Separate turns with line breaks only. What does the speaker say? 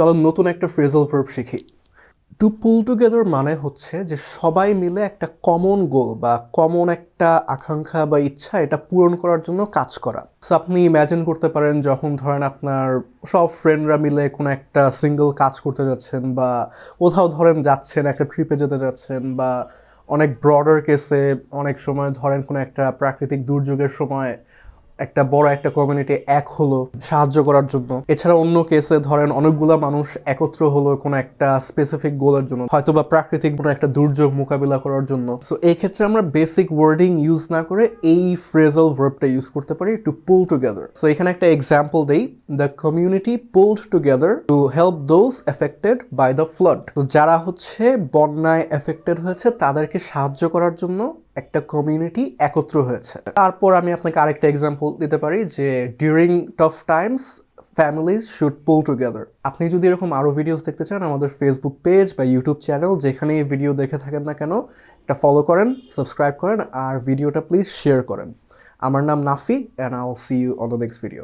চলো নতুন একটা ফ্রেজাল ভার্ব শিখি। টু পুল টুগেদার মানে হচ্ছে যে সবাই মিলে একটা কমন গোল বা কমন একটা আকাঙ্ক্ষা বা ইচ্ছা এটা পূরণ করার জন্য কাজ করা। সো আপনি ইম্যাজিন করতে পারেন যখন ধরেন আপনার সব ফ্রেন্ডরা মিলে কোনো একটা সিঙ্গেল কাজ করতে যাচ্ছেন বা কোথাও ধরেন যাচ্ছেন, একটা ট্রিপে যেতে যাচ্ছেন, বা অনেক ব্রডার কেসে অনেক সময় ধরেন কোনো একটা প্রাকৃতিক দুর্যোগের সময় একটা বড় একটা কমিউনিটি এক হলো সাহায্য করার জন্য। এছাড়া অন্য কেসে ধরেন অনেকগুলো মানুষ একত্র হলো কোনো একটা স্পেসিফিক গোলের জন্য, হয়তো বা প্রাকৃতিক কোনো একটা দুর্যোগ মোকাবিলা করার জন্য। সো এই ক্ষেত্রে আমরা বেসিক ওয়ার্ডিং ইউজ না করে এই ফ্রেজাল ভার্বটা ইউজ করতে পারি, টু পুল টুগেদার। সো এখানে একটা এক্সাম্পল দেই, the community pulled together to help those affected by the flood. তো যারা হচ্ছে বন্যায় এফেক্টেড হয়েছে তাদেরকে সাহায্য করার জন্য একটা কমিউনিটি একত্র হয়েছে। তারপর আমি আপনাকে আরেকটা এক্সাম্পল দিতে পারি যে during tough Times families should pool together. আপনি যদি এরকম আরও ভিডিওস দেখতে চান আমাদের ফেসবুক পেজ বা ইউটিউব চ্যানেল যেখানে এই ভিডিও দেখে থাকেন না কেন এটা ফলো করেন, সাবস্ক্রাইব করেন আর ভিডিওটা প্লিজ শেয়ার করেন। আমার নাম Nafi and I will see you on the next video.